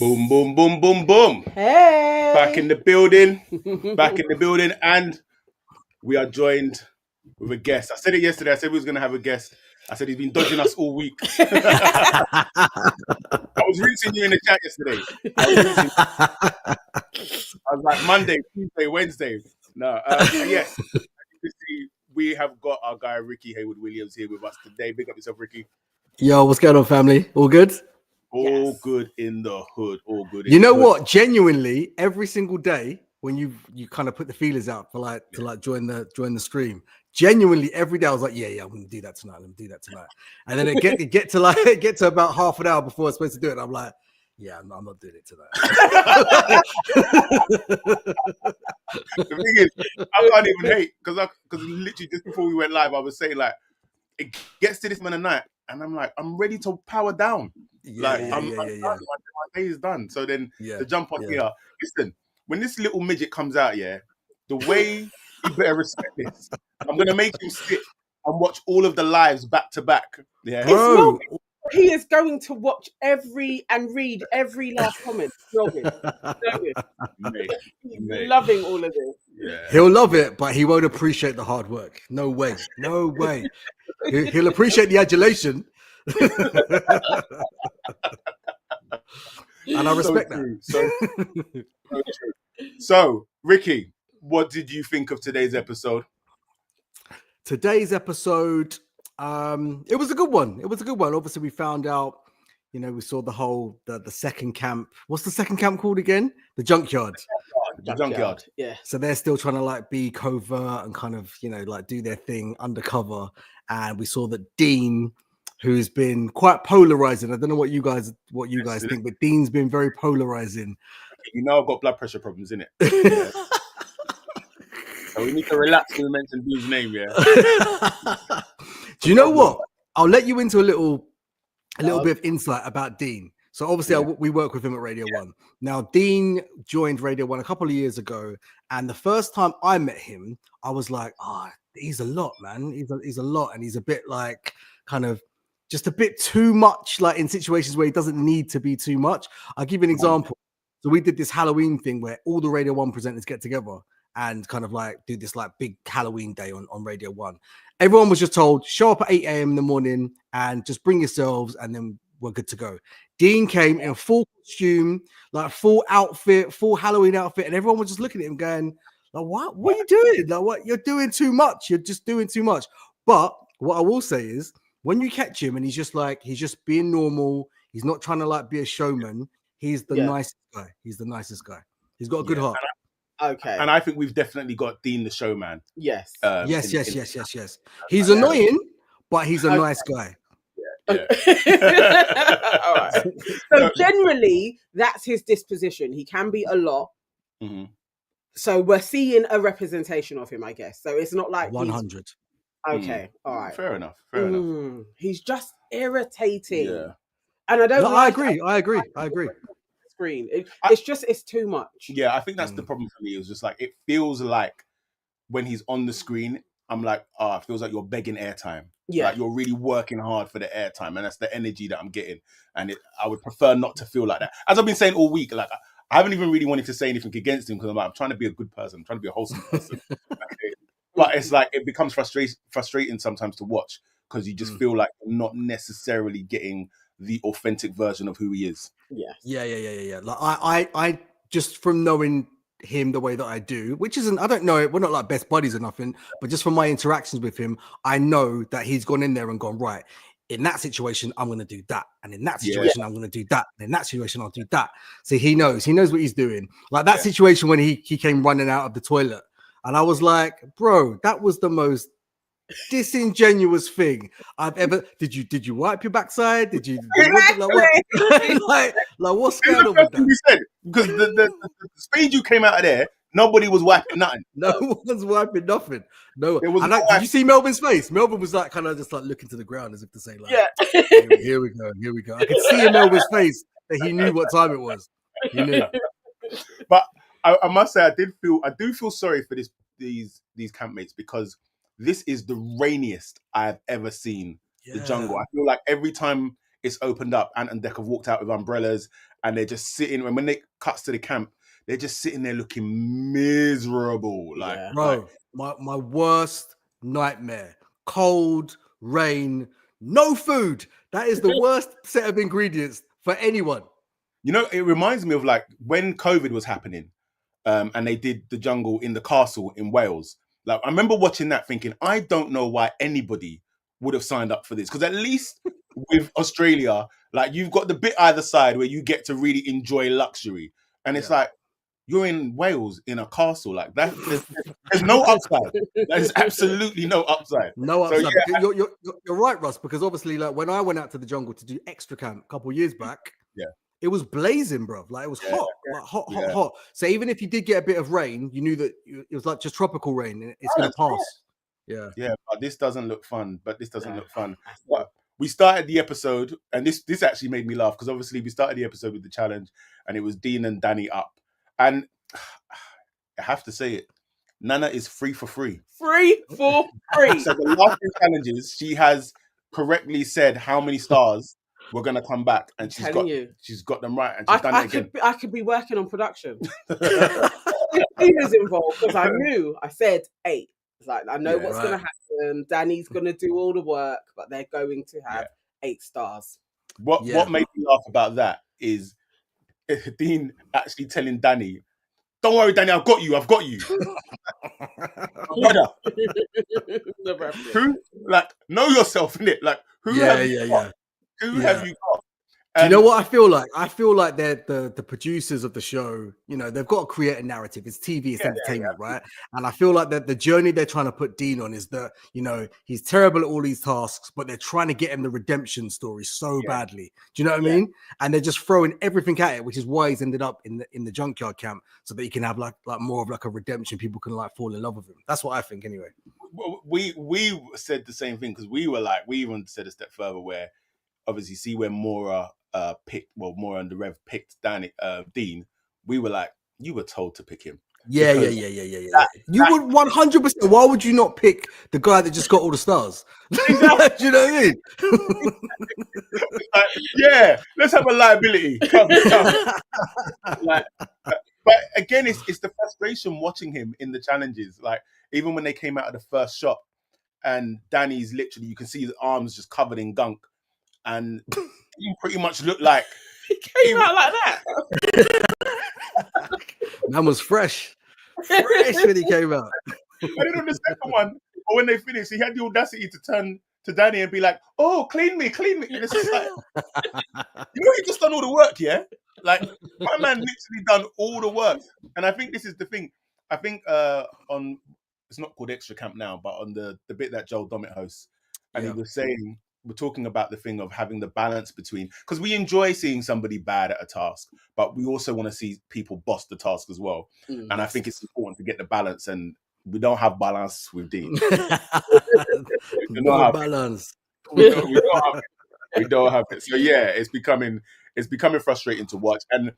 Boom, boom, boom, boom, boom. Hey. Back in the building. And we are joined with a guest. I said it yesterday. I said we was going to have a guest. I said he's been dodging us all week. I was rinsing you in the chat yesterday. I was like Monday, Tuesday, Wednesday. No, yes. We have got our guy Ricky Haywood-Williams here with us today. Big up yourself, Ricky. Yo, what's going on, family? All good? All good in the hood. All good. You know what? Genuinely, every single day when you kind of put the feelers out for to join the stream. Genuinely, every day I was like, yeah, I'm gonna do that tonight. And then it get to about half an hour before I'm supposed to do it. I'm like, yeah, I'm not doing it tonight. The thing is, I can't even hate because literally just before we went live, I was saying like, it gets to this man at night, and I'm like, I'm ready to power down. My day is done. So then to jump on here, listen, when this little midget comes out, the way you better respect this, I'm gonna make him sit and watch all of the lives back to back. Yeah, bro. He is going to watch and read every last comment. He's loving all of this. Yeah. He'll love it, but he won't appreciate the hard work. No way. He'll appreciate the adulation. And I respect that. So, Ricky, what did you think of today's episode? Today's episode, it was a good one. Obviously, we found out, we saw the second camp. What's the second camp called again? The junkyard. The junkyard. Yeah. So they're still trying to be covert and kind of, do their thing undercover. And we saw that Dean, who's been quite polarizing. I don't know what you guys think, but Dean's been very polarizing. I've got blood pressure problems, innit? Yeah. So we need to relax when we mention Dean's name, yeah. Do you know what? I'll let you into a little bit of insight about Dean. So obviously we work with him at Radio 1. Now, Dean joined Radio 1 a couple of years ago. And the first time I met him, I was like, he's a lot, man. He's a lot. And he's a bit kind of just a bit too much, in situations where he doesn't need to be too much. I'll give you an example. So we did this Halloween thing where all the Radio 1 presenters get together and kind of do this big Halloween day on Radio 1. Everyone was just told, show up at 8 a.m. in the morning and just bring yourselves and then we're good to go. Dean came in full costume, full outfit, full Halloween outfit, and everyone was just looking at him going, what are you doing? What? You're doing too much. You're just doing too much. But what I will say is, when you catch him and he's just being normal, he's not trying to be a showman. He's the nicest guy. He's the nicest guy. He's got a good heart. Okay. And I think we've definitely got Dean the showman. Yes. Yes. He's annoying, but he's a nice guy. Yeah. All right. So generally, that's his disposition. He can be a lot. Mm-hmm. So we're seeing a representation of him, I guess. So it's not like 100. Okay. All right. Fair enough. He's just irritating. Yeah. And I don't. I agree. Screen. It's too much. Yeah, I think that's the problem for me. It's just it feels like when he's on the screen, I'm like, it feels like you're begging airtime. Yeah. You're really working hard for the airtime, and that's the energy that I'm getting. And I would prefer not to feel like that. As I've been saying all week, I haven't even really wanted to say anything against him because I'm trying to be a good person. I'm trying to be a wholesome person. But it's it becomes frustrating sometimes to watch because you just feel like you're not necessarily getting the authentic version of who he is. Yeah. I just from knowing him the way that I do, which isn't, I don't know it, we're not best buddies or nothing, but just from my interactions with him, I know that he's gone in there and gone, right, in that situation, I'm going to do that. And in that situation, I'm going to do that. And in that situation, I'll do that. So he knows what he's doing. That situation when he came running out of the toilet. And I was like, bro, that was the most disingenuous thing I've ever. Did you wipe your backside? Did you what's going on with that? You said because the speed you came out of there, nobody was wiping nothing. No one's wiping nothing. No. Did you see Melvin's face? Melvin was kind of just looking to the ground as if to say, here we go. I could see in Melvin's face that he knew what time it was. He knew. But I must say, I do feel sorry for these campmates because this is the rainiest I've ever seen the jungle. I feel like every time it's opened up. Ant and Dec have walked out with umbrellas, and they're just sitting. And when they cuts to the camp, they're just sitting there looking miserable. Like, bro, my worst nightmare: cold, rain, no food. That is the worst set of ingredients for anyone. You know, it reminds me of like when COVID was happening, and they did the jungle in the castle in Wales. Like, I remember watching that thinking, I don't know why anybody would have signed up for this. Because at least with Australia, like, you've got the bit either side where you get to really enjoy luxury. And it's like, you're in Wales in a castle. Like, that. There's no upside. There's absolutely no upside. No upside. So, you're right, Russ, because obviously, like, when I went out to the jungle to do extra camp a couple of years back, it was blazing, bro. Like, it was hot, like hot. So even if you did get a bit of rain, you knew that it was like just tropical rain, and it's going to pass. Yeah. But this doesn't look fun. But we started the episode, and this actually made me laugh because obviously we started the episode with the challenge, and it was Dean and Danny up, and I have to say it, Nana is 3 for 3. 3 for 3. So the last 2 challenges, she has correctly said how many stars we're gonna come back, and she's got them right, and she's done it again. I could be working on production. Tina's involved because I said 8. It's like, I know what's gonna happen. Danny's gonna do all the work, but they're going to have 8 stars. What made me laugh about that is Dean actually telling Danny, "Don't worry, Danny, I've got you. Brother, who, like, know yourself, innit? Like, who have you got? Who have you got?" Do you know what I feel like? I feel like they're the producers of the show. You know, they've got to create a narrative. It's TV, it's entertainment, right? And I feel like that the journey they're trying to put Dean on is that, you know, he's terrible at all these tasks, but they're trying to get him the redemption story so badly. Do you know what I mean? And they're just throwing everything at it, which is why he's ended up in the junkyard camp, so that he can have like more of like a redemption. People can like fall in love with him. That's what I think, anyway. We said the same thing because we even said a step further where obviously see where Maura Maura and the Rev picked Dean. We were like, you were told to pick him. Yeah. You would 100%. Why would you not pick the guy that just got all the stars? Do you know what I mean? Let's have a liability. Come. But again, it's the frustration watching him in the challenges. Like, even when they came out of the first shot, and Danny's literally, you can see his arms just covered in gunk, and he pretty much looked like he came out like that. Man was fresh when he came out. And then on the second one, or when they finished, he had the audacity to turn to Danny and be like, "Oh, clean me." And it's just like, you know, he just done all the work, yeah? Like, my man literally done all the work. And I think this is the thing. I think on, it's not called Extra Camp now, but on the bit that Joel Dommett hosts, and he was saying, we're talking about the thing of having the balance between, because we enjoy seeing somebody bad at a task, but we also want to see people boss the task as well. And I think it's important to get the balance, and we don't have balance with Dean. No balance. We don't have it. So yeah, it's becoming frustrating to watch, and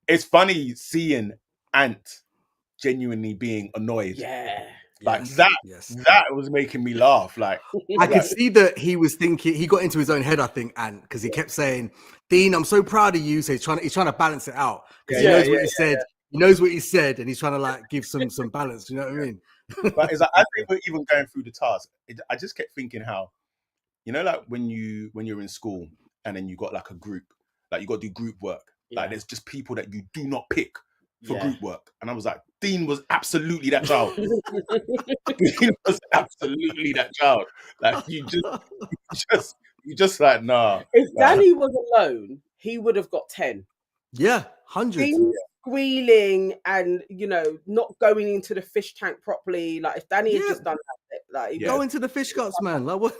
it's funny seeing Ant genuinely being annoyed. Like that was making me laugh. Like, I could see that he was thinking, he got into his own head, I think, and because he kept saying, "Dean, I'm so proud of you." So he's trying to balance it out because he knows what he said. He knows what he said, and he's trying to like give some balance. You know what I mean? But it's like, as they were even going through the task, I just kept thinking how, you know, like when you're in school and then you got like a group, like you got to do group work. Like there's just people that you do not pick for group work, and I was like, Dean was absolutely that child. Dean was absolutely that child. Like, you just like, nah. If Danny was alone, he would have got 10. Yeah, 100. Dean squealing and, you know, not going into the fish tank properly. Like, if Danny had just done that, like, go into the fish guts, man. Like, what's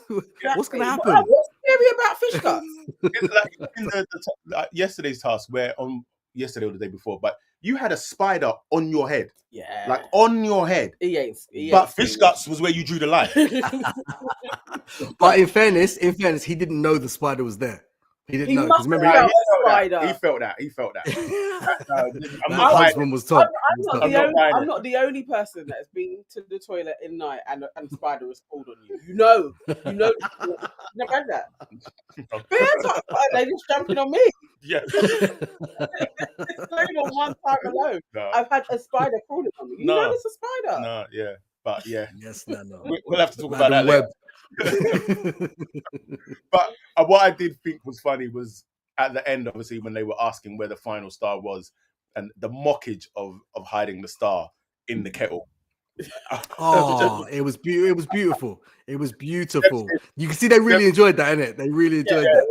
gonna happen? What's scary about fish guts? It's like in the yesterday's task, where on yesterday or the day before, but you had a spider on your head. Yeah. Like, on your head. But fish guts was where you drew the line. But in fairness, he didn't know the spider was there. He didn't He know because must remember have He felt that. I'm that not buying husband it. was top. I'm not the only person that has been to the toilet in night and spider has crawled on you. You know, you've never had that. Bears like they're just jumping on me. Yeah. It's not even one time alone. No. I've had a spider crawling on me. You know it's a spider. No, yeah. But yeah. Yes, no. We'll have to talk about that later. But what I did think was funny was at the end, obviously, when they were asking where the final star was and the mockage of hiding the star in the kettle. Oh, it was beautiful. It was beautiful. You can see they really enjoyed that, innit? They really enjoyed that.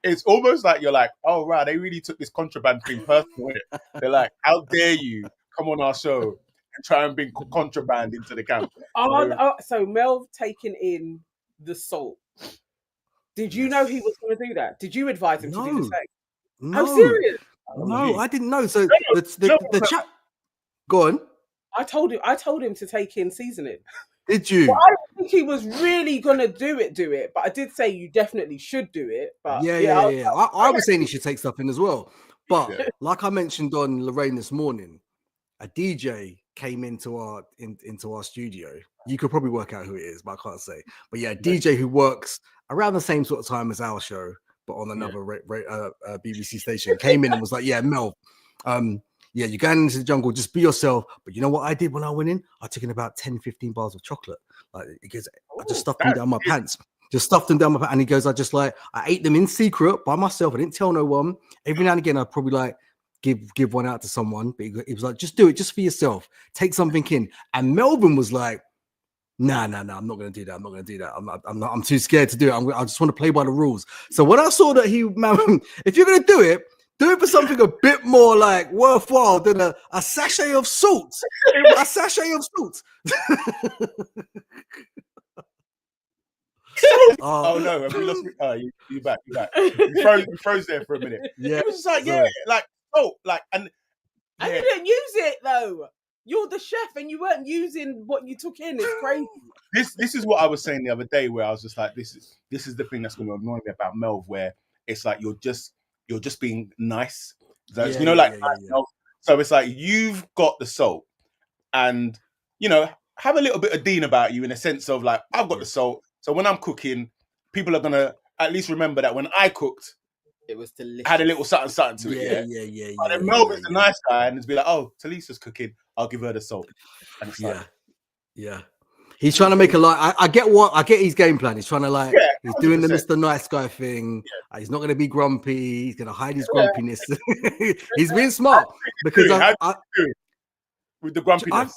It's almost like you're like, oh, right, they really took this contraband thing personal. They're like, how dare you come on our show and try and bring contraband into the camp? So Melv taking in the salt. Did you know he was going to do that? Did you advise him to do the same? No. I'm serious. No, I didn't know. So the chat. Go on. I told him to take in seasoning. Did you? Well, I don't think he was really gonna do it. But I did say you definitely should do it. But yeah. I was saying he should take stuff in as well. But like I mentioned on Lorraine this morning, a DJ came into our studio. You could probably work out who it is, but I can't say. But yeah, a DJ who works around the same sort of time as our show, but on another BBC station, came in and was like, "Yeah, Mel, you're going into the jungle, just be yourself." But you know what I did when I went in? I took in about 10, 15 bars of chocolate. Like, because I just stuffed them down my pants. And he goes, I ate them in secret by myself. I didn't tell no one. Every now and again, I'd probably like give one out to someone. But he was like, just do it, just for yourself. Take something in. And Melvin was like, nah, I'm not going to do that. I'm too scared to do it. I just want to play by the rules. So when I saw that if you're going to do it for something a bit more like worthwhile than a sachet of salt. A sachet of salt. Oh no, have we lost? You're back. You froze there for a minute. Yeah, it was just like and you didn't use it though. You're the chef and you weren't using what you took in. It's crazy. This is what I was saying the other day, where I was just like, this is the thing that's going to annoy me about Melv, where it's like you're just being nice. So, so it's like you've got the salt, and have a little bit of Dean about you in a sense of like, I've got the salt. So when I'm cooking, people are gonna at least remember that when I cooked, it was delicious. I had a little something to it. Yeah. But then Melvin's a nice guy, and it's be like, oh, Talisa's cooking, I'll give her the salt. And it's yeah. He's trying to make a lie. I get his game plan. He's trying to he's doing the Mr. Nice Guy thing. Yeah. He's not going to be grumpy. He's going to hide his grumpiness. He's being smart because with the grumpiness.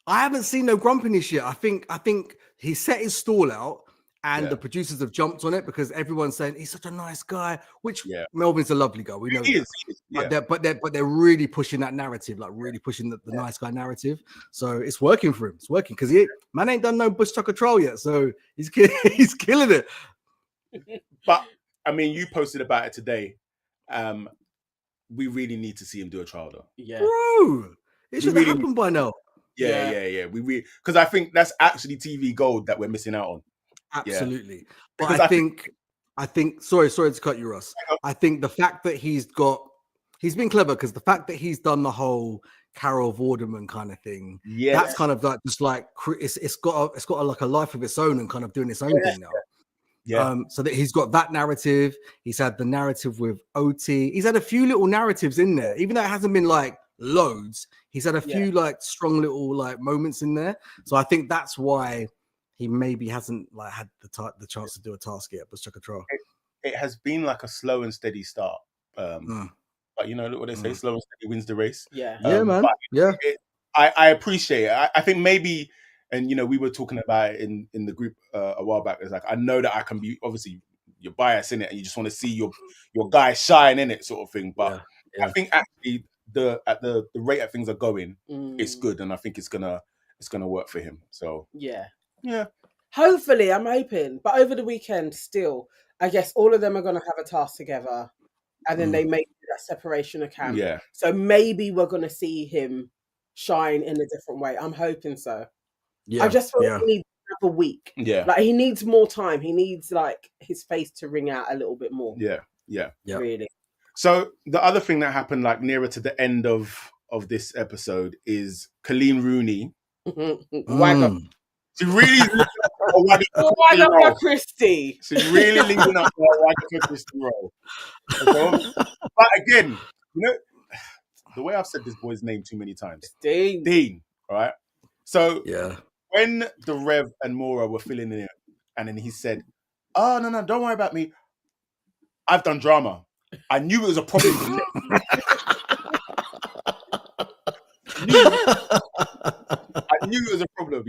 I haven't seen no grumpiness yet. I think he set his stall out and the producers have jumped on it because everyone's saying he's such a nice guy, which Melvin's a lovely guy. We know he is. But they're really pushing that narrative, like really pushing the nice guy narrative. So it's working for him. It's working because man ain't done no bush tucker trial yet. So he's killing it. But I mean, you posted about it today. We really need to see him do a trial though. Yeah. Bro, it should have happened by now. Yeah. Because I think that's actually TV gold that we're missing out on. Absolutely. Yeah. But I think sorry to cut you, Russ. I think the fact that he's been clever because the fact that he's done the whole Carol Vorderman kind of thing, that's kind of like just like it's got like a life of its own and kind of doing its own thing now. Yeah. So that he's got that narrative. He's had the narrative with OT. He's had a few little narratives in there, even though it hasn't been like loads. He's had a few like strong little like moments in there. So I think that's why he maybe hasn't like had the chance to do a task yet. But Chuck a trial. It has been like a slow and steady start. But look what they say: slow and steady wins the race. Yeah, man. I appreciate it. I think maybe, and we were talking about it in the group a while back. It's like I know that I can be obviously you're biased in it, and you just want to see your guy shine in it, sort of thing. But I think actually at the rate that things are going, it's good, and I think it's gonna work for him. So yeah. Hopefully, I'm hoping. But over the weekend, still, I guess all of them are going to have a task together, and then they make that separation of camp. Yeah. So maybe we're going to see him shine in a different way. I'm hoping so. Yeah. I just feel we need another week. Yeah. Like he needs more time. He needs like his face to ring out a little bit more. Yeah. Really. So the other thing that happened like nearer to the end of this episode is Colleen Rooney. Wagatha. She really Wagatha Christie. She's really linking up for Wagatha Christie role. But again, you know, the way I've said this boy's name too many times. Dean, right? So when the Rev and Maura were filling in it, and then he said, "Oh no, don't worry about me. I've done drama." I knew it was a problem. I knew it was a problem,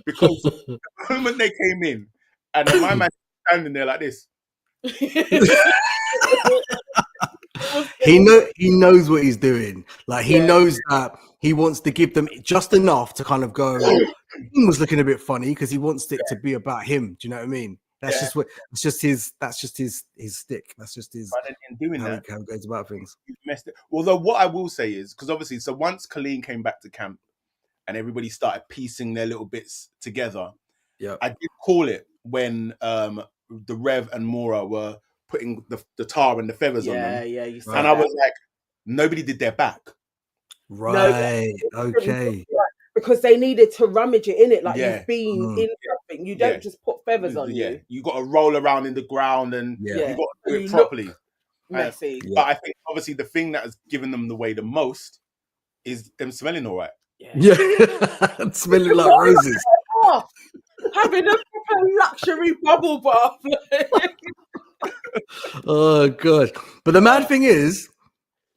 because the moment they came in, and then my man standing there like this. He knows what he's doing. Like he knows that he wants to give them just enough to kind of go. He was looking a bit funny because he wants it to be about him. Do you know what I mean? That's just what. It's just his. That's just his stick. That's just his. But in doing how that, he goes about things. He messed it. Although what I will say is, because obviously, so once Colleen came back to camp, and everybody started piecing their little bits together. Yeah, I did call it when the Rev and Maura were putting the tar and the feathers on them. Yeah, you said and that. I was like, nobody did their back. Right. Okay. Because they needed to rummage it in it, like you've been in something. You don't just put feathers on you. You got to roll around in the ground, and you got to do it properly. Messy. But I think obviously the thing that has given them the way the most is them smelling all right. Yeah. Smelling like roses. Having a proper luxury bubble bath. Oh gosh. But the mad thing is,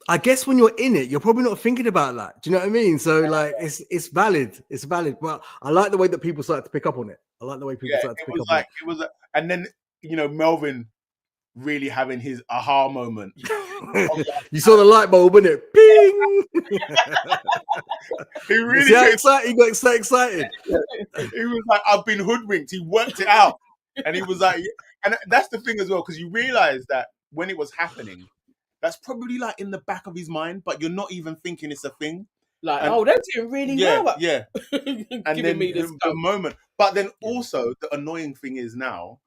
I guess when you're in it, you're probably not thinking about that. Do you know what I mean? So like, it's valid. It's valid. But I like the way that people started to pick up on it. I like the way people started to pick up on it. It was, and then Melvin really having his aha moment. You saw the light bulb, innit? it? Bing! He really he got so excited. He was like, I've been hoodwinked. He worked it out, and he was like, and that's the thing as well, because you realize that when it was happening. That's probably like in the back of his mind, but you're not even thinking it's a thing. Like, they're doing really well. Yeah. And then the moment. But then also the annoying thing is now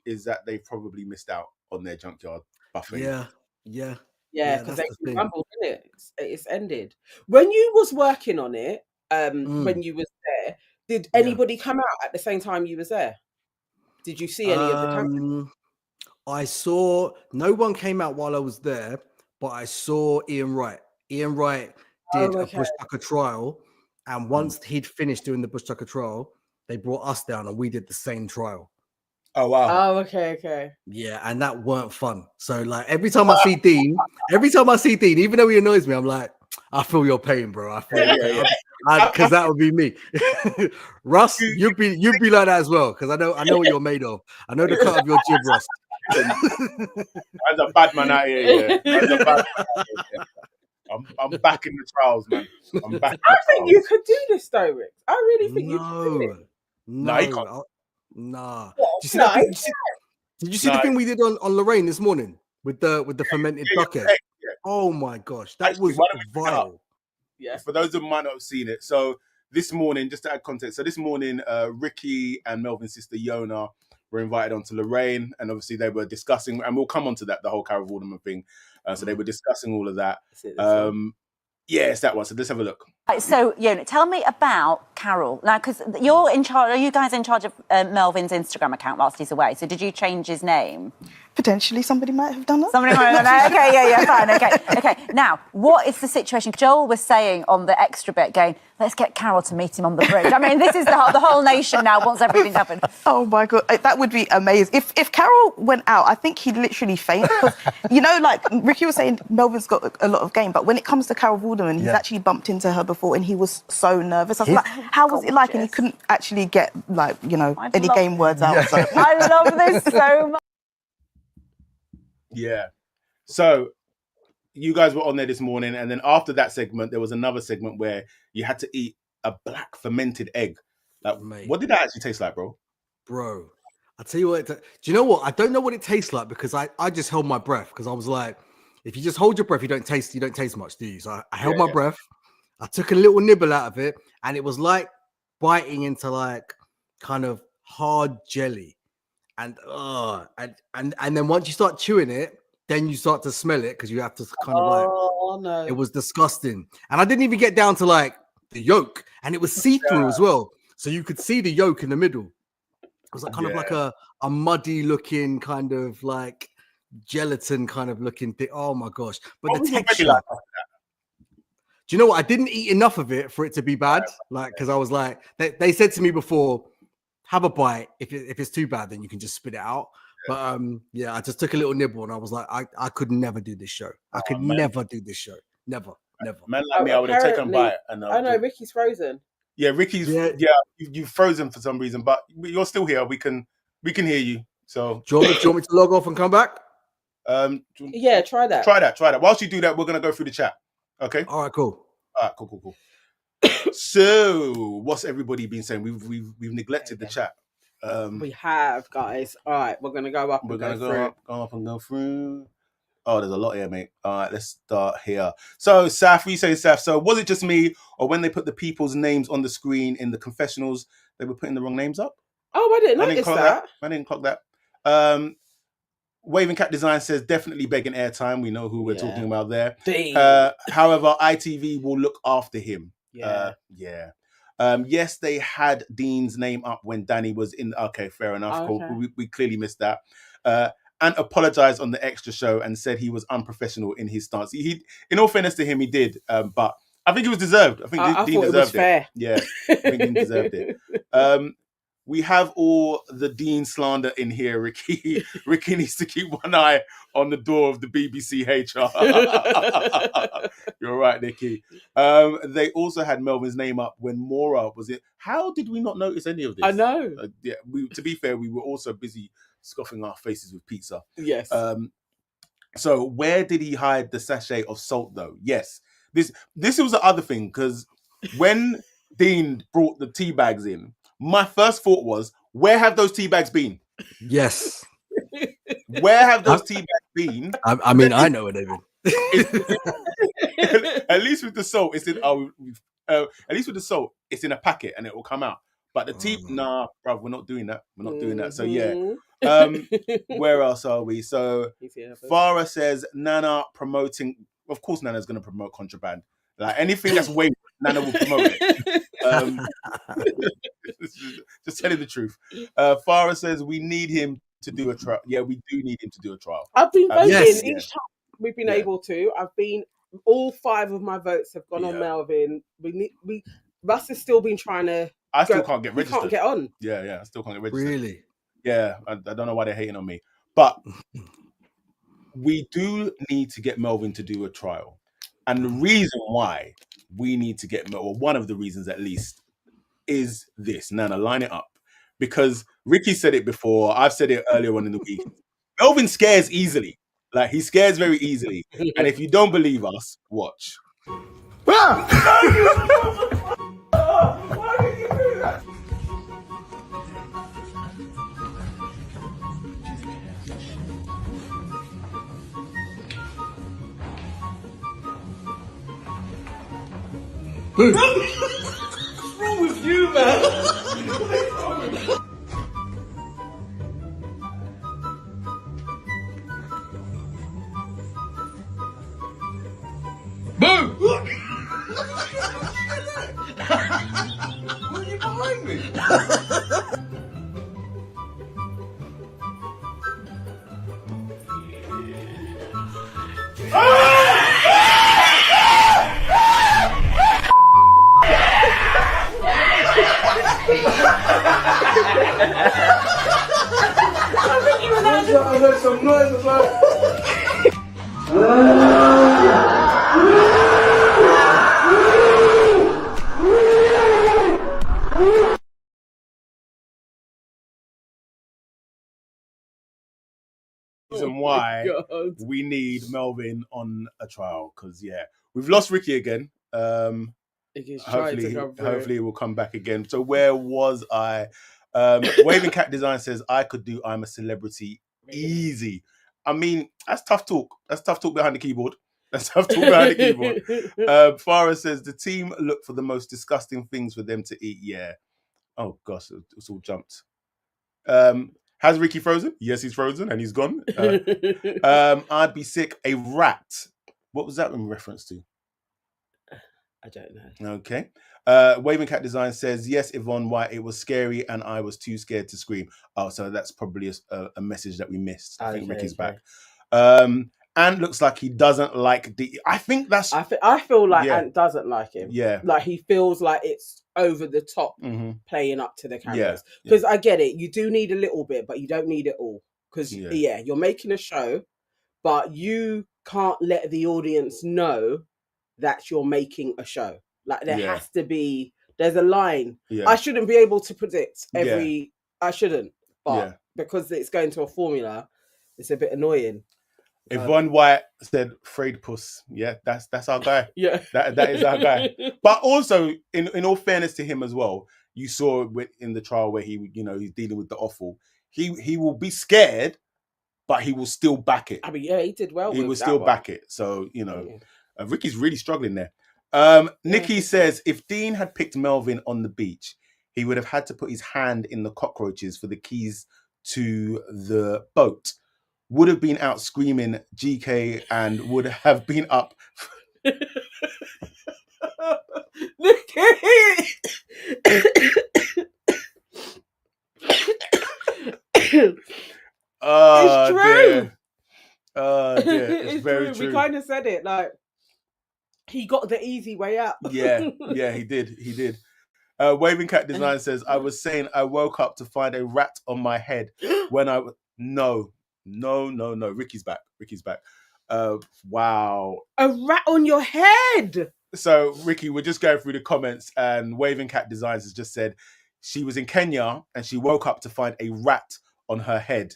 is that they probably missed out on their junkyard buffet. Yeah, because they rumbled, didn't it? It's ended. When you was working on it, when you was there, did anybody come out at the same time you was there? Did you see any of the cameras? I saw no one came out while I was there, but I saw Ian Wright. Ian Wright did a Bush Tucker trial, and once he'd finished doing the Bush Tucker trial, they brought us down and we did the same trial. Oh wow! Oh okay. Yeah, and that weren't fun. So like every time I see Dean, even though he annoys me, I'm like, I feel your pain, bro. I feel your pain. Because that would be me. Russ, you'd be like that as well. Because I know what you're made of. I know the cut of your jib, Russ. That's a bad man out here. I'm back in the trials, man. I'm back. I think you could do this, though, Rick. I really think you could do it. No, you can't. Nah. Did you see the thing we did on Lorraine this morning with the fermented bucket? Oh my gosh, that was viral. Yeah. For those that might not have seen it, so this morning, just to add context, so this morning, Ricky and Melvin's sister Yona were invited onto Lorraine, and obviously they were discussing, and we'll come on to that, the whole Carol Vorderman thing. So they were discussing all of that. It's that one. So let's have a look. Right, so, Yona, tell me about Carol. Now, because you're in charge, are you guys in charge of Melvin's Instagram account whilst he's away? So did you change his name? Potentially, somebody might have done that. Somebody might have done that. Okay, fine. Okay. Now, what is the situation? Joel was saying on the extra bit, going, let's get Carol to meet him on the bridge. I mean, this is the whole nation now wants everything to happen. Oh, my God. That would be amazing. If Carol went out, I think he'd literally faint. Because, like Ricky was saying, Melvin's got a lot of game. But when it comes to Carol Vorderman, he's actually bumped into her before and he was so nervous. I was like, how was it like? And he couldn't actually get, any game words out. So. I love this so much. Yeah. So you guys were on there this morning, and then after that segment, there was another segment where you had to eat a black fermented egg. Like, mate, what did that actually taste like, bro? Bro, I tell you what. Do you know what? I don't know what it tastes like because I just held my breath because I was like, if you just hold your breath, you don't taste much, do you? So I held my breath. I took a little nibble out of it, and it was like biting into like kind of hard jelly, and then once you start chewing it, then you start to smell it because you have to kind of like. Oh no! It was disgusting, and I didn't even get down to like the yolk, and it was see-through as well, so you could see the yolk in the middle. It was like kind of like a muddy looking kind of like gelatin kind of looking thing. Oh my gosh! But the texture. Do you know what? I didn't eat enough of it for it to be bad. Like, because I was like, they said to me before, have a bite. If it's too bad, then you can just spit it out. But yeah, I just took a little nibble and I was like, I could never do this show. I could never do this show. Never. Man like me, I would have taken a bite. And I know Ricky's frozen. Yeah, Ricky's. Yeah, you've frozen for some reason, but you're still here. We can hear you. So do you want me to log off and come back? Yeah, try that. Try that. Whilst you do that, we're gonna go through the chat. Okay. All right. Cool. Cool. So, what's everybody been saying? We've neglected the chat. We have, guys. All right, we're gonna go up. We're gonna go up and go through. Oh, there's a lot here, mate. All right, let's start here. So, Saf, we say Saf. So, was it just me, or when they put the people's names on the screen in the confessionals, they were putting the wrong names up? Oh, I didn't notice that. I didn't clock that. Waving Cat Design says definitely begging airtime. We know who we're talking about there. However, ITV will look after him. Yes, they had Dean's name up when Danny was in. Okay, fair enough. Okay. Cool. We clearly missed that. And apologized on the extra show and said he was unprofessional in his stance. He in all fairness to him, he did. But I think it was deserved. I think Dean deserved it. Fair. Yeah, I think Dean deserved it. We have all the Dean slander in here, Ricky. Ricky needs to keep one eye on the door of the BBC HR. You're right, Nikki. They also had Melvin's name up when Mora was it. How did we not notice any of this? I know. To be fair, we were also busy scoffing our faces with pizza. Yes. So where did he hide the sachet of salt, though? Yes. This was the other thing, because when Dean brought the tea bags in, my first thought was, where have those tea bags been? Yes. Where have those tea bags been? I mean, I know it, David. At least with the salt, it's in. At least with the salt, it's in a packet and it will come out. But the tea, nah, bruv, we're not doing that. We're not doing that. So yeah. Where else are we? So Farah says Nana promoting. Of course, Nana's going to promote contraband. Like anything that's weight, Nana will promote it. Just telling the truth. Farah says we need him to do a trial. Yeah, we do need him to do a trial. I've been voting each time we've been able to. All 5 of my votes have gone on Melvin. Russ has still been trying to. I still can't get registered. Can't get on. Yeah, I still can't get registered. Really? Yeah, I don't know why they're hating on me, but we do need to get Melvin to do a trial. And the reason why we need to get, or one of the reasons at least, is this. Nana, line it up. Because Ricky said it before, I've said it earlier on in the week. Melvin scares easily. Like, he scares very easily. And if you don't believe us, watch. Why did you do that? What's wrong with you, man? Boom! Look! Were you behind me? I heard some noises like. Reason why we need Melvin on a trial, because we've lost Ricky again. Hopefully he will come back again. So where was I? Waving Cat Design says I could do I'm a Celebrity easy. I mean, that's tough talk. That's tough talk behind the keyboard. Farah says the team look for the most disgusting things for them to eat. Yeah. Oh gosh, it's all jumped. Has Ricky frozen? Yes, he's frozen and he's gone. I'd be sick. A rat. What was that in reference to? I don't know. Okay. Waving Cat Design says, yes, Yvonne White, it was scary and I was too scared to scream. Oh, so that's probably a message that we missed. I think Ricky's back. Ant looks like he doesn't like I think that's... I feel like Ant doesn't like him. Yeah. Like he feels like it's over the top playing up to the cameras. Because I get it. You do need a little bit, but you don't need it all. Because, you're making a show, but you can't let the audience know that you're making a show. Like there has to be, there's a line. I shouldn't be able to predict I shouldn't, but because it's going to a formula, it's a bit annoying. Yvonne White said "Frayed Puss." Yeah, that's our guy. Yeah, that is our guy. But also, in all fairness to him as well, you saw in the trial where he's dealing with the offal. He will be scared, but he will still back it. I mean, he did well. He will still back it. So Ricky's really struggling there. Nikki says if Dean had picked Melvin on the beach, he would have had to put his hand in the cockroaches for the keys to the boat. Would have been out screaming GK and would have been up. It's true. Dear. It's very true. We kind of said it like he got the easy way out. yeah, he did. Waving Cat Design says, I was saying I woke up to find a rat on my head when I was... No. Ricky's back. Wow. A rat on your head. So, Ricky, we're just going through the comments and Waving Cat Designs has just said she was in Kenya and she woke up to find a rat on her head.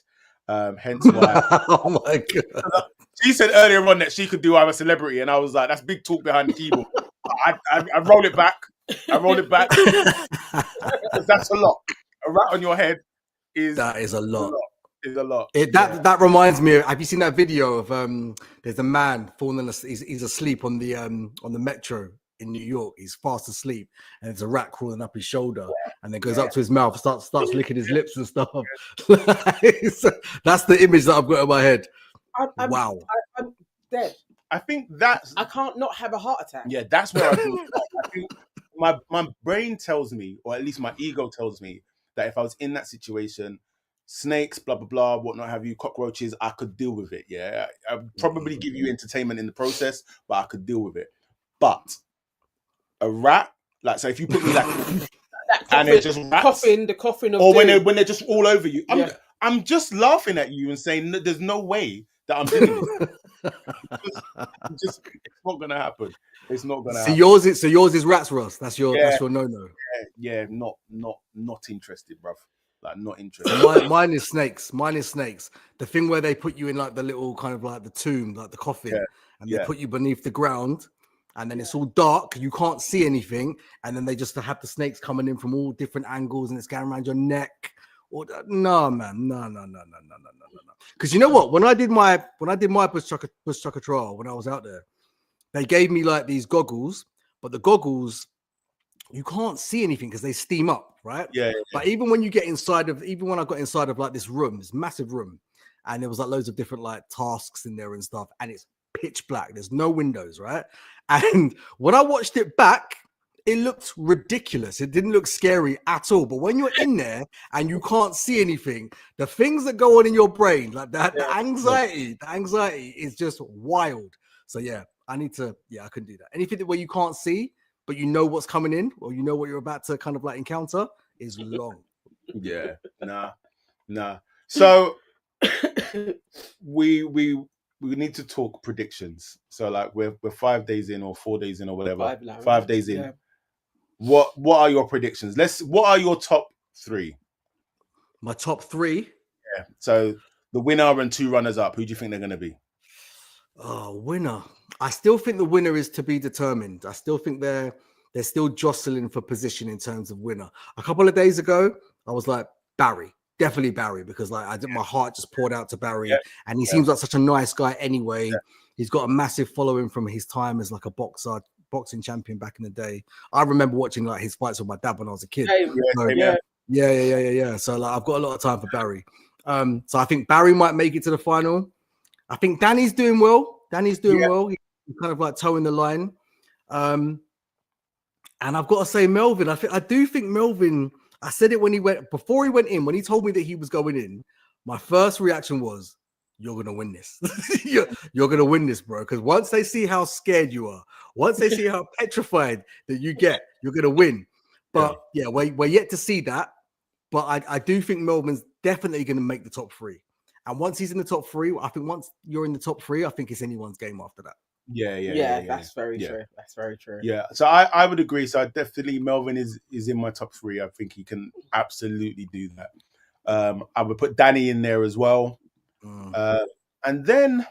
Hence why. Oh my God. She said earlier on that she could do I'm a Celebrity, and I was like, that's big talk behind the keyboard. I roll it back. That's a lot. A rat on your head is a lot. Is a lot. That reminds me. Have you seen that video of there's a man falling? He's asleep on the metro in New York. He's fast asleep, and there's a rat crawling up his shoulder, and then goes up to his mouth, starts licking his lips and stuff. That's the image that I've got in my head. Wow. I'm dead. I think I can't not have a heart attack. Yeah, that's where I think. I think my brain tells me, or at least my ego tells me, that if I was in that situation, snakes, blah blah blah, whatnot have you, cockroaches, I could deal with it. Yeah, I'd probably give you entertainment in the process, but I could deal with it. But a rat, like, so if you put me like, and it's just rats, the coughing of, or when they're just all over you, I'm just laughing at you and saying there's no way that I'm doing it. It's not gonna happen. It's not gonna happen. So yours is rats, Ross. That's your no. Yeah, not interested, bruv. Like, not interested. Mine is snakes. The thing where they put you in like the little kind of like the tomb, like the coffin, and they put you beneath the ground, and then it's all dark, you can't see anything, and then they just have the snakes coming in from all different angles, and it's going around your neck. No, man, no. Because you know what? When I did my bush trucker trial, when I was out there, they gave me like these goggles, but the goggles, you can't see anything because they steam up, right? Yeah. But even when I got inside of like this massive room, and there was like loads of different like tasks in there and stuff, and it's pitch black. There's no windows, right? And when I watched it back, it looked ridiculous. It didn't look scary at all. But when you're in there and you can't see anything, the things that go on in your brain, like that, the anxiety is just wild. So I couldn't do that. Anything where you can't see, but you know what's coming in, or you know what you're about to kind of like encounter, is long. Yeah, nah. So we need to talk predictions. So like we're 5 days in, or 4 days in, or whatever. 5 days in. Yeah. What are your predictions? What are your top three? My top three? Yeah. So the winner and two runners up. Who do you think they're going to be? Oh, winner. I still think the winner is to be determined. I still think they're still jostling for position in terms of winner. A couple of days ago, I was like, Barry. Definitely Barry, because like my heart just poured out to Barry, and he seems like such a nice guy anyway. Yeah. He's got a massive following from his time as like a boxing champion back in the day. I remember watching like his fights with my dad when I was a kid. Yeah. So like, I've got a lot of time for Barry. So I think Barry might make it to the final. I think Danny's doing well. He's kind of like towing the line. And I've got to say, Melvin, I do think Melvin, I said it before he went in, when he told me that he was going in, my first reaction was, you're going to win this. you're going to win this, bro. Because once they see how scared you are, once they see how petrified that you get, you're going to win. But yeah, we're yet to see that. But I do think Melvin's definitely going to make the top 3. And once he's in the top 3, I think once you're in the top 3, I think it's anyone's game after that. Yeah. That's very true. That's very true. Yeah. So I would agree. So definitely Melvin is in my top 3. I think he can absolutely do that. I would put Danny in there as well. And then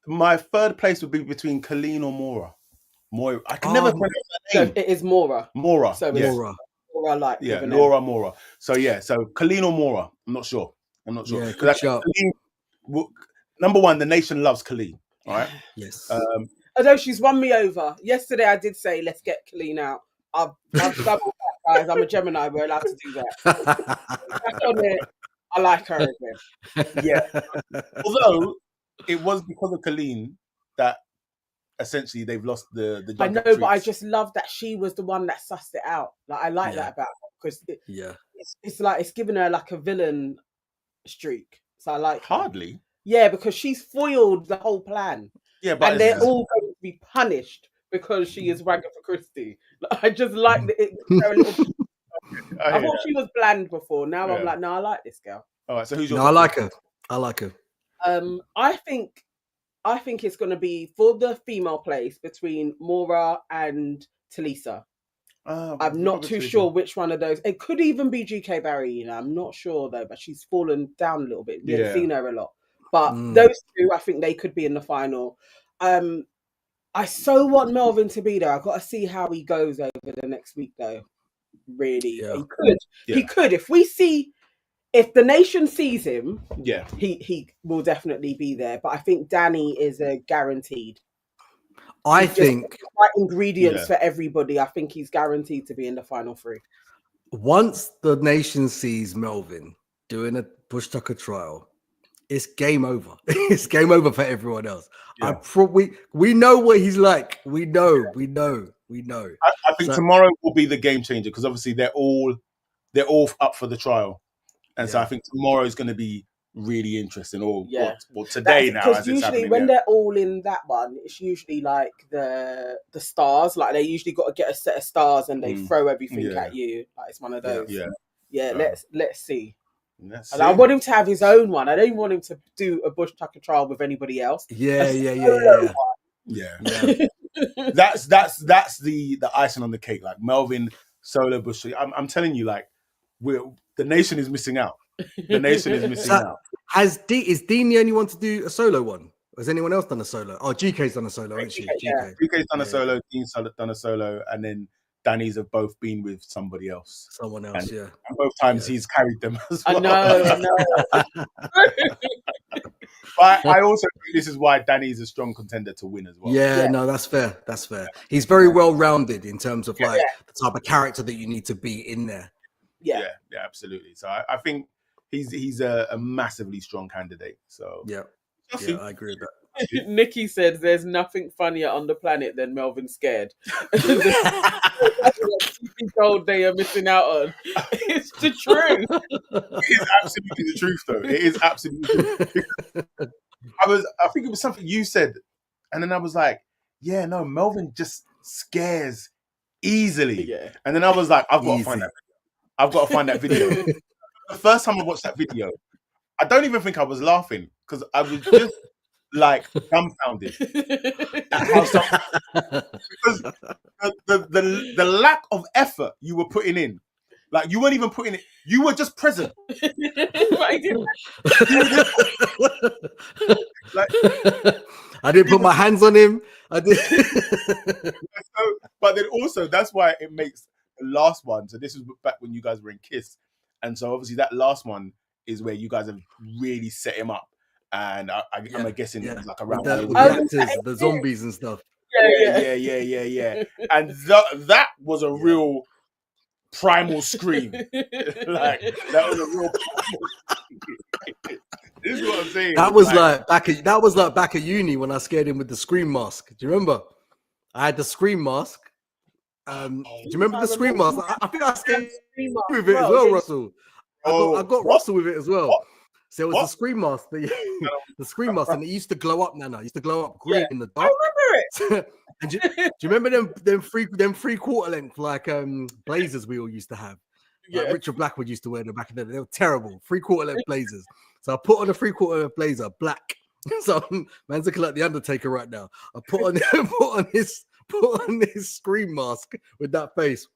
my third place would be between Colleen or Moira. I can never pronounce that name. So it is Moira. So Moira, like Moira. So so Colleen or Moira. I'm not sure. Yeah, good shot. Number one, the nation loves Colleen. All right. Yes. Although she's won me over. Yesterday I did say let's get Colleen out. I've doubled that, guys. I'm a Gemini. We're allowed to do that. Back on it. I like her again. Yeah. Although it was because of Colleen that essentially they've lost the I know, but I just love that she was the one that sussed it out. Like I like that about her because it's like it's given her like a villain streak. So I like hardly. Yeah, because she's foiled the whole plan. Yeah, but and they're all going to be punished because she is Wagatha Christie. I just like it. I thought she was bland before. Now I'm like, no, I like this girl. All right, so who's your? No, I like her. I think it's going to be for the female place between Moira and Talisa. I'm not too sure which one of those. It could even be GK Barry. You know, I'm not sure though. But she's fallen down a little bit. We haven't seen her a lot. But those two, I think they could be in the final. I so want Melvin to be there. I've got to see how he goes over the next week, though. Really, he could. If the nation sees him, he will definitely be there. But I think Danny is a guaranteed. I think the right ingredients for everybody. I think he's guaranteed to be in the final 3. Once the nation sees Melvin doing a Bush Tucker trial, it's game over. It's game over for everyone else. Yeah. We know what he's like. We know. I think tomorrow will be the game changer because obviously they're all up for the trial, and so I think tomorrow is going to be really interesting. Or today now, because usually when they're all in that one, it's usually like the stars. Like they usually got to get a set of stars and they throw everything at you. Like it's one of those. Let's see. And I want him to have his own one. I don't want him to do a Bush Tucker trial with anybody else. Yeah. That's the icing on the cake. Like Melvin solo Bush. I'm telling you, like the nation is missing out. The nation is missing out. Is Dean the only one to do a solo one? Has anyone else done a solo? Oh, GK's done a solo, hasn't she? GK's done a solo. Dean's done a solo, and then Danny's have both been with somebody else. Someone else, and both times he's carried them as well. I know. But I also think this is why Danny's a strong contender to win as well. Yeah, no, that's fair. He's very well rounded in terms of the type of character that you need to be in there. Yeah, absolutely. So I think he's a massively strong candidate. So I agree with that. Nikki said there's nothing funnier on the planet than Melvin scared. That's what she told they are missing out on. It's the truth. It is absolutely the truth, though. It is absolutely the truth. I think it was something you said, and then I was like, yeah, no, Melvin just scares easily. Yeah. And then I was like, I've got to find that video. I've got to find that video. The first time I watched that video, I don't even think I was laughing because I was just like dumbfounded at how because the lack of effort you were putting in, like you weren't even putting it, you were just present. I didn't put my hands on him. I did. But then also that's why it makes the last one. So this was back when you guys were in Kiss, and so obviously that last one is where you guys have really set him up. And I'm guessing it was like around the actors, the zombies and stuff. Yeah. And that was a real primal scream. Like that was a real primal. This is what I'm saying. That was like back at uni when I scared him with the scream mask. Do you remember? I had the scream mask. Do you remember the scream mask? I think I scared him with it as well, Russell. I got Russell with it as well. What? So it was the scream mask, the scream mask, and it used to glow up, Nana. It used to glow up green in the dark. I remember it. And do you remember them 3/4 length like blazers we all used to have? Like Richard Blackwood used to wear them back in the day. They were terrible 3/4 length blazers. So I put on a 3/4 length blazer, black. So man's looking like the Undertaker right now. I put on his scream mask with that face.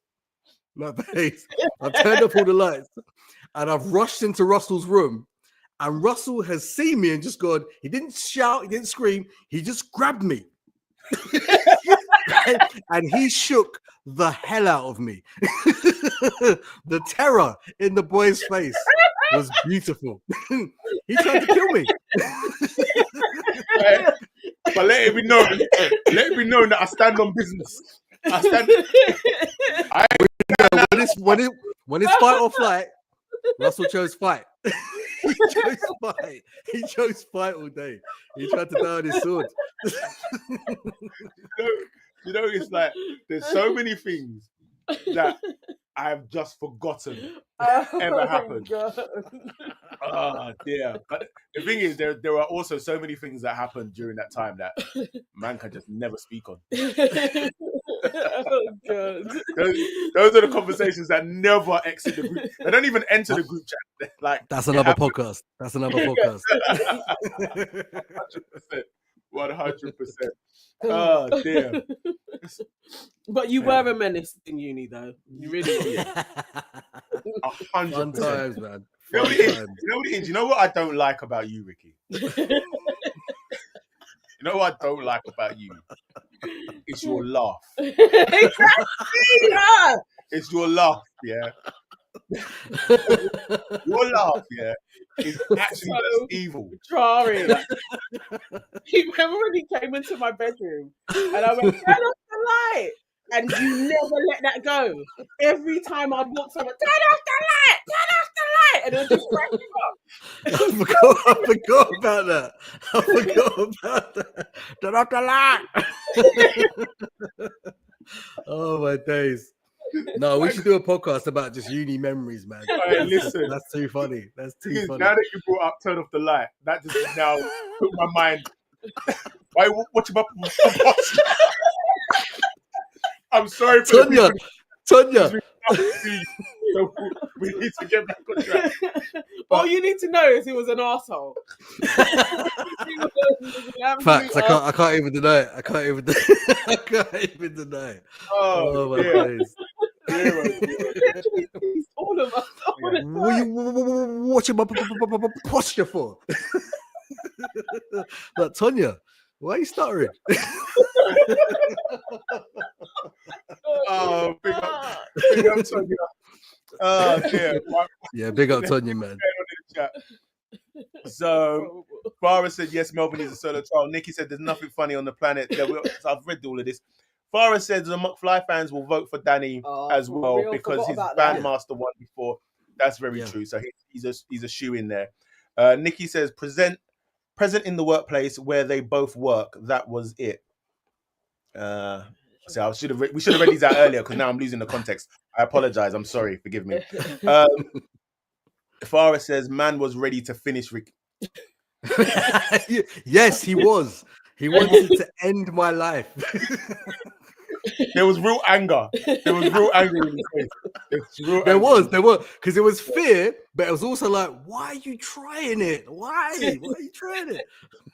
I've turned up all the lights and I've rushed into Russell's room. And Russell has seen me and just gone, he didn't shout, he didn't scream, he just grabbed me. and he shook the hell out of me. The terror in the boy's face was beautiful. He tried to kill me. But let it be known that I stand on business. When it's fight or flight, Russell chose fight. He chose fight all day. He tried to die on his sword. It's like there's so many things that I've just forgotten ever happened. Oh dear. But the thing is, there are also so many things that happened during that time that man can just never speak on. Oh, God. Those are the conversations that never exit the group. They don't even enter the group chat. Like that's another podcast. 100%. Oh dear. But you were a menace in uni, though. You really were. 100%. Fun times, man. You know what it is? You know what I don't like about you, Ricky? You know what I don't like about you? It's your laugh. It's your laugh, yeah. Your laugh, yeah, is actually so evil. Jarring. You remember when he came into my bedroom and I went, turn off the light, and you never let that go. Every time I'd walk someone, turn off the light, and it would just crack me up. I forgot about that. Turn off the light. Oh my days. No, we should do a podcast about just uni memories, man. Right, listen, that's too funny. That's too funny. Now that you brought up turn off the light, that just now put my mind. Why watch about? I'm sorry for Tonya. So we need to get back on track. But all you need to know is he was an arsehole. Facts. I can't even deny it. I can't even deny it. Oh my days. All of us. What are you watching my posture for? Like, Tonya, why are you stuttering? Oh, big up Tonya. Oh, dear. Yeah, big up Tonya, man. So, Farah said, yes, Melvin is a solo trial. Nikki said, there's nothing funny on the planet. I've read all of this. Farah said, the McFly fans will vote for Danny as well because his Bandmaster won before. That's very true. So he's a shoe in there. Nikki says, present in the workplace where they both work. That was it. So we should have read these out earlier because now I'm losing the context. I apologize. I'm sorry. Forgive me. Farah says, man was ready to finish Rick. Yes, he was. He wanted to end my life. There was real anger. There was real anger in his face. There was, because it was fear, but it was also like, why are you trying it? Why are you trying it?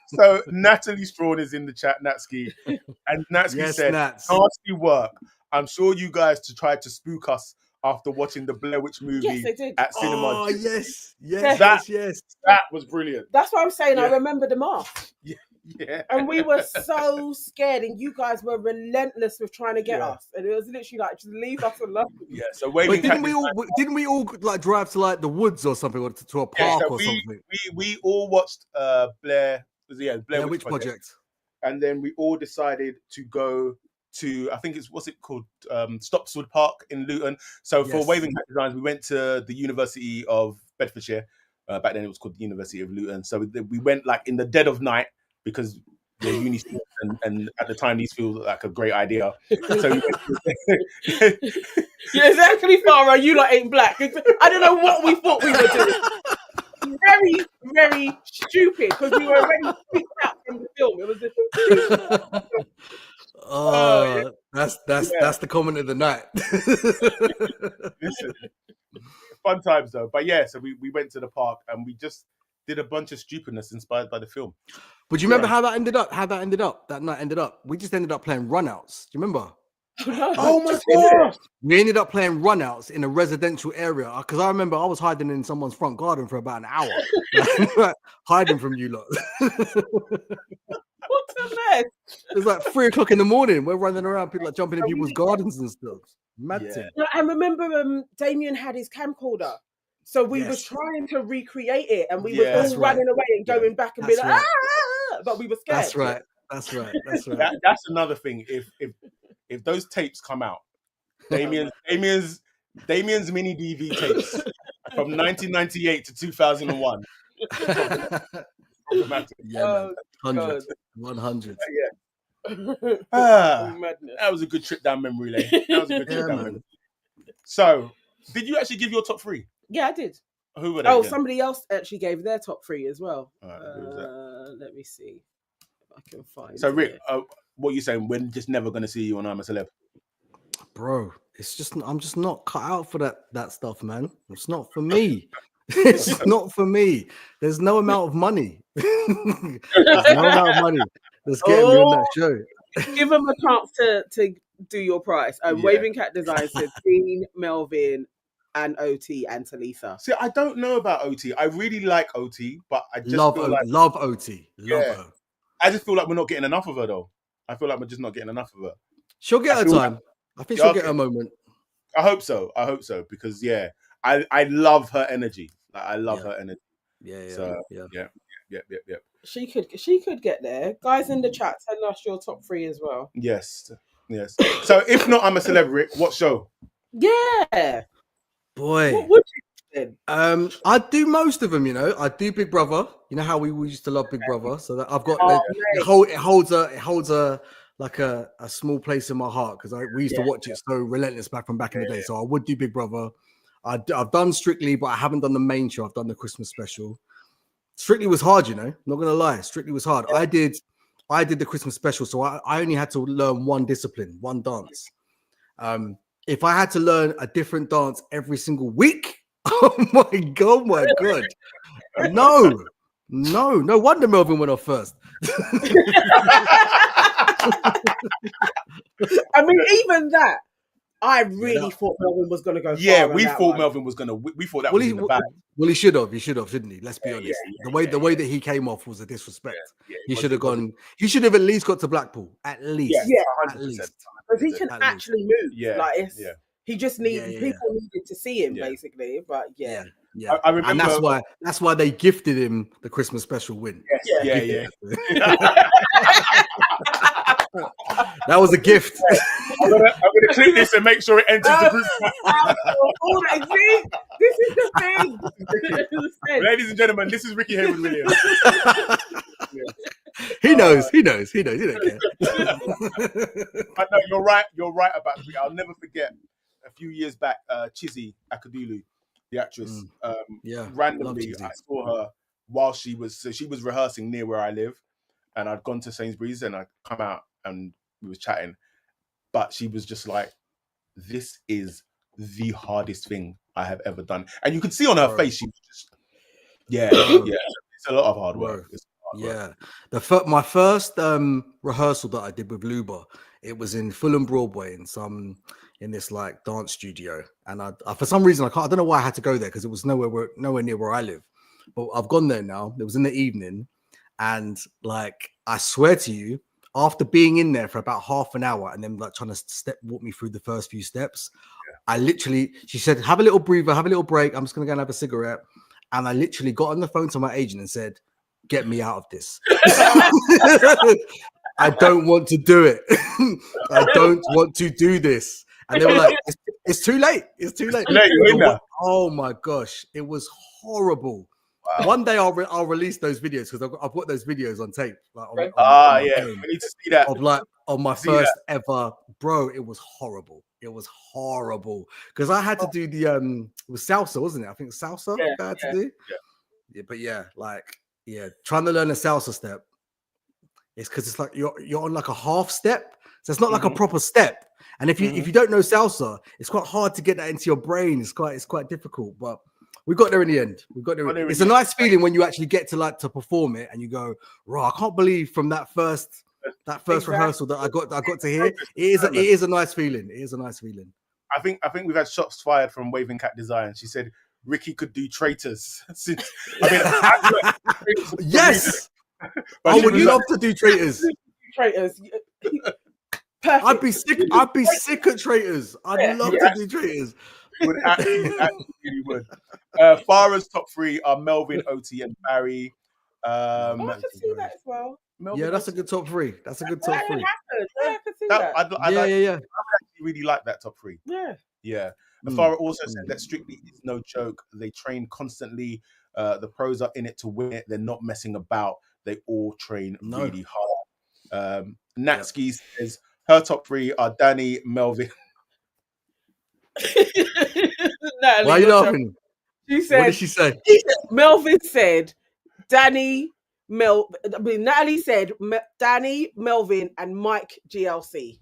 So Natalie Strawn is in the chat, Natski, and Natski said, nasty work. I'm sure you guys tried to spook us after watching the Blair Witch movie at cinema. Oh, yes. That was brilliant. That's what I'm saying. Yeah. I remember the mask. Yeah. And we were so scared, and you guys were relentless with trying to get us. And it was literally like, just leave us alone. Yeah. So didn't we all like drive to like the woods or something, or to a park or something? We all watched Blair Witch Project. And then we all decided to go to, I think it's, what's it called? Stopswood Park in Luton. So for Waving Hat Designs, we went to the University of Bedfordshire. Back then it was called the University of Luton. So we went like in the dead of night because the uni students and at the time these feel like a great idea. So yeah, it's actually far you lot ain't black. I don't know what we thought we were doing. Very, very stupid because we were already freaked out from the film. It was that's the comment of the night. Listen, fun times though. But yeah, so we went to the park and we just did a bunch of stupidness inspired by the film. But do you remember how that ended up? That night ended up. We just ended up playing runouts. Do you remember? Oh my gosh! We ended up playing runouts in a residential area because I remember I was hiding in someone's front garden for about an hour, hiding from you lot. What a mess! It was like 3 o'clock in the morning. We're running around, people like jumping in people's gardens and stuff. Mad thing. I remember Damien had his camcorder, so we was trying to recreate it, and we were all running away and going back and being like, but we were scared. That's right. That's another thing. If those tapes come out, Damien's mini DV tapes from 1998 to 2001. Yeah, 100. That was a good trip down memory lane. So, did you actually give your top 3? Yeah, I did. Who were they? Oh, somebody else actually gave their top 3 as well. All right, who was that? Let me see if I can find. So, Rick, what are you saying? We're just never going to see you on I'm a Celeb, bro. It's just I'm just not cut out for that stuff, man. It's not for me. It's not for me. There's no amount of money. There's no amount of money that's getting me on that show. Give them a chance to do your price. Waving Cat Design said Dean, Melvin, and OT and Talisa. See, I don't know about OT. I really like OT, but I just love OT. Love her. I just feel like we're not getting enough of her, though. I feel like we're just not getting enough of her. She'll get her time. I think she'll get her moment. I hope so. Because I love her energy. Like, I love her energy. Yeah. She could get there. Guys in the chat, tell us your top 3 as well. Yes. So if not, I'm a Celeb, Rick. What show? Yeah. Boy. What would you do? I do most of them, you know. I do Big Brother. You know how we used to love Big Brother. So that I've got it holds a like a small place in my heart because we used to watch it so relentless back in the day. So I would do Big Brother. I've done Strictly, but I haven't done the main show. I've done the Christmas special. Strictly was hard, you know. Not gonna lie, Strictly was hard. I did the Christmas special, so I only had to learn one discipline, one dance. If I had to learn a different dance every single week, oh my god, no wonder Melvin went off first. I mean, even that, I really thought Melvin was going to go. Yeah, we thought Melvin was going to. We thought that was in the bag. Well, he should have, shouldn't he? Let's be honest. The way that he came off was a disrespect. He should have gone. He should have at least got to Blackpool. At least. Yeah, 100%. Because he can actually move. Yeah, like he just needed people needed to see him basically. But yeah. I remember, and that's why they gifted him the Christmas special win. Yeah. That was a gift. I'm gonna click this and make sure it enters the group. This is the thing. Ladies and gentlemen, this is Ricky Haywood-Williams. He knows. He don't care. I know you're right. You're right about it. I'll never forget a few years back, Chizzy Akadulu, the actress. Randomly, I saw her while she was rehearsing near where I live, and I'd gone to Sainsbury's and I'd come out and we was chatting, but she was just like, "This is the hardest thing I have ever done," and you could see on her face she was just, it's a lot of hard work. My first rehearsal that I did with Luba, it was in Fulham Broadway in this like dance studio, and I for some reason I don't know why I had to go there because it was nowhere near where I live, but I've gone there now. It was in the evening, and like I swear to you, after being in there for about half an hour and then like trying to walk me through the first few steps, she said, "Have a little breather, have a little break. I'm just gonna go and have a cigarette," and I literally got on the phone to my agent and said, "Get me out of this." I don't want to do it. I don't want to do this. And they were like, it's too late. It's too late. Oh my gosh, it was horrible. Wow. One day I'll release those videos because I've got those videos on tape. Like on we need to see that. On my first ever, bro. It was horrible. It was horrible because I had to do the it was salsa, wasn't it? I think salsa I had to do. Yeah, but trying to learn a salsa step. It's because it's like you're on like a half step, so it's not like a proper step. And if you don't know salsa, it's quite hard to get that into your brain. It's quite difficult, but we got there in the end. We got there. It's a nice feeling when you actually get to perform it, and you go, "Raw! I can't believe from that first rehearsal that I got to hear." It is a nice feeling. It is a nice feeling. I think we've had shots fired from Waving Cat Design. She said Ricky could do traitors. Yes. I would love to do traitors. Traitors. Perfect. I'd be sick of traitors. I'd love to do traitors. Would absolutely would. Farah's top 3 are Melvin, OT, and Barry. I can see that as well. Melvin, that's a good top 3. That's a good top 3. I can see that. I actually really like that top 3. Yeah. And Farah also said that Strictly is no joke. They train constantly. The pros are in it to win it. They're not messing about. They all train really hard. Natski says her top 3 are Danny, Melvin. Natalie, why are you laughing? She said, what did she say? Melvin said, Natalie said, Danny, Melvin, and Mike GLC.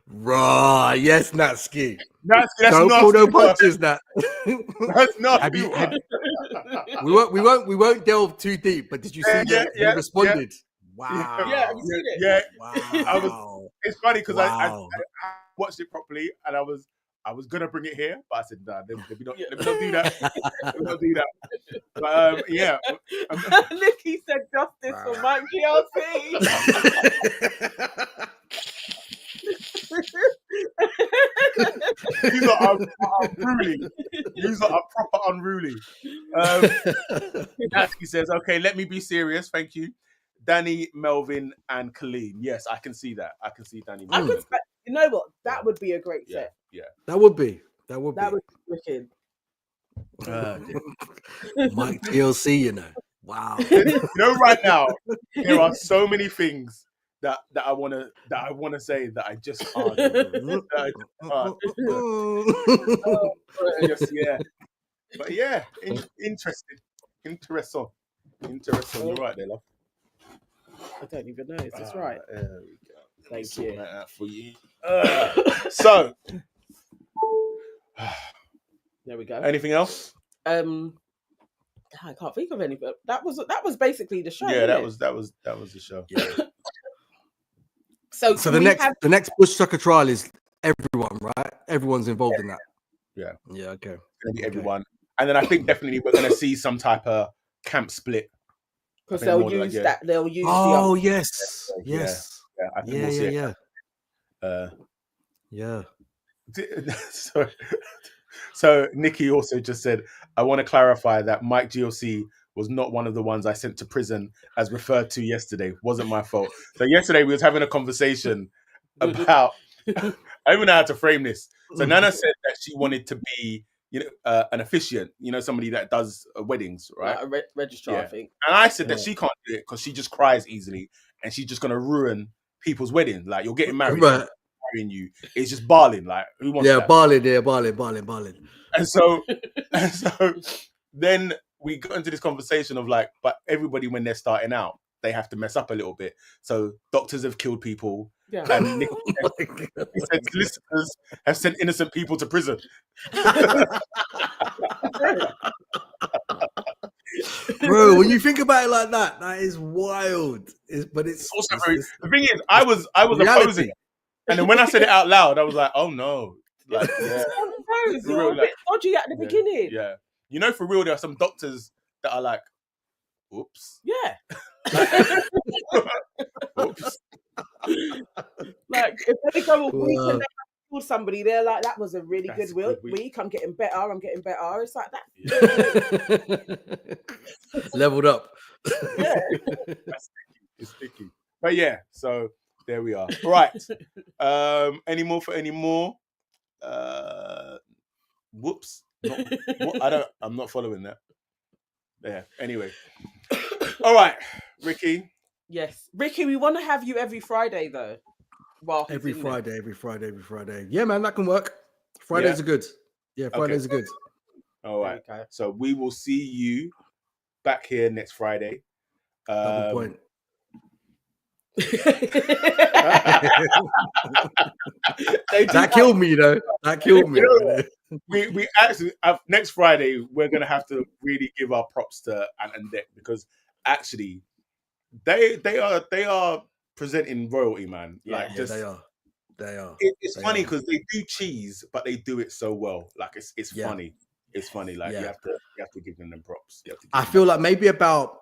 Right, yes, Natski. That's don't pull no punches, Nat. That's not. We won't delve too deep. But did you see that he responded? Wow. Yeah, have you seen it? Wow. It's funny because I watched it properly and I was gonna bring it here, but I said, nah, let me not do that. Let me not do that. But Nikki said justice for Mike GLC. These are unruly. These are proper unruly. Natsuki says, okay, let me be serious. Thank you. Danny, Melvin, and Colleen. Yes, I can see that. I can see Danny. You know what? That would be a great set. Yeah. That would be wicked. Mike TLC, you know. Wow. Right now, there are so many things that I wanna say that I just can't. But yeah, interesting. You're right there, love. I don't even know. Is this right? There we go. Thank you. That out for you. So, there we go. Anything else? I can't think of any, but that was basically the show. Yeah, that was the show. Yeah. So the next Bush Tucker trial is everyone, right? Everyone's involved in that. Yeah. Yeah. Okay. It's gonna be everyone, and then I think definitely we're gonna see some type of camp split because they'll use that. They'll use. Oh yes. I think we'll see it. So Nikki also just said, I want to clarify that Mike GOC was not one of the ones I sent to prison as referred to yesterday. Wasn't my fault. So yesterday we was having a conversation about, I don't know how to frame this. So Nana said that she wanted to be, an officiant, somebody that does weddings, right? Like a registrar, I think. And I said that she can't do it because she just cries easily and she's just going to ruin people's wedding. Like, you're getting married, marrying you. It's just barling. Like, who wants that? Barling. And so then we got into this conversation of like, but everybody, when they're starting out, they have to mess up a little bit. So doctors have killed people. Yeah. And Nick said solicitors have sent innocent people to prison. Bro, when you think about it like that, that is wild. But it's also the thing is, I was opposing it. And then when I said it out loud, I was like, oh no. Like, yeah. You're a bit dodgy at the beginning. Yeah. For real, there are some doctors that are like, oops. Yeah. Oops. Like, if they go a week and they kill somebody, they're like, that was a really good week. I'm getting better. It's like that. Leveled up. Yeah. It's sticky. But yeah, so there we are. Right. Any more for any more? Whoops. I'm not following that. Yeah. Anyway. All right, Ricky. Yes, Ricky, we want to have you every Friday though. Well, every Friday. Yeah, man, that can work. Fridays are good. Yeah, Fridays are good. All right. So we will see you back here next Friday. Double point. That killed me though. That killed me. We actually next Friday we're gonna have to really give our props to Ant and Dec, because actually they are presenting royalty, man. Yeah, they are. It's funny because they do cheese, but they do it so well. Like it's funny. It's funny. Like you have to give them props. I feel like maybe about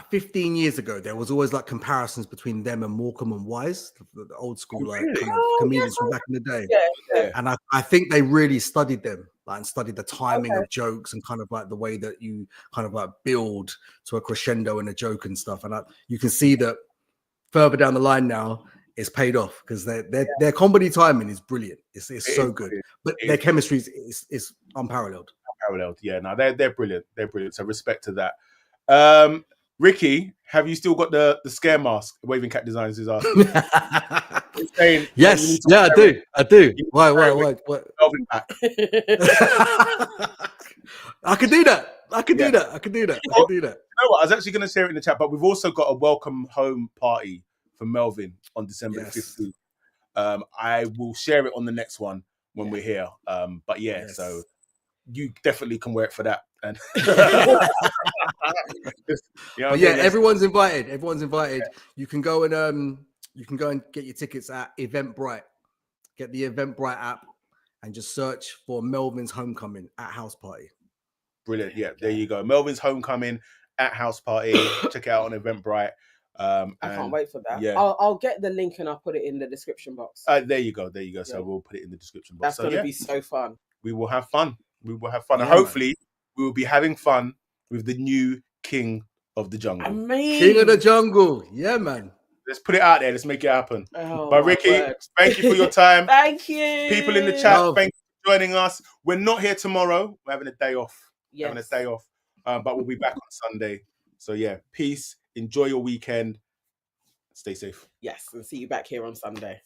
15 years ago, there was always like comparisons between them and Morecambe and Wise, the old school kind of comedians from back in the day. Yeah. And I think they really studied them, like, and studied the timing of jokes and kind of like the way that you kind of like build to a crescendo in a joke and stuff. And you can see that further down the line now, it's paid off because their comedy timing is brilliant. It's so good, but their chemistry is unparalleled. Yeah, no, they're brilliant. They're brilliant. So respect to that. Ricky, have you still got the scare mask? Waving Cat Designs is asking. Yes, yeah, I do. Why? Melvin back. I could do that. You know what? I was actually going to share it in the chat, but we've also got a welcome home party for Melvin on December 15th. I will share it on the next one when we're here. But so you definitely can wear it for that. And everyone's invited. You can go and get your tickets at Eventbrite. Get the Eventbrite app and just search for Melvin's Homecoming at House Party. Brilliant. Yeah, there you go. Melvin's Homecoming at House Party. Check it out on Eventbrite. I can't wait for that. Yeah. I'll get the link and I'll put it in the description box. There you go. So we'll put it in the description box. That's going to be so fun. We will have fun. And hopefully we will be having fun with the new King of the Jungle. King of the Jungle. Yeah, man. Let's put it out there. Let's make it happen. But Ricky, thank you for your time. Thank you. People in the chat, thank you for joining us. We're not here tomorrow. We're having a day off. But we'll be back on Sunday. So peace. Enjoy your weekend. Stay safe. Yes, and see you back here on Sunday.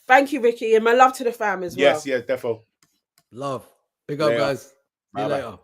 Thank you, Ricky, and my love to the fam as well. Yes, defo. Love. Big up, guys. See you later.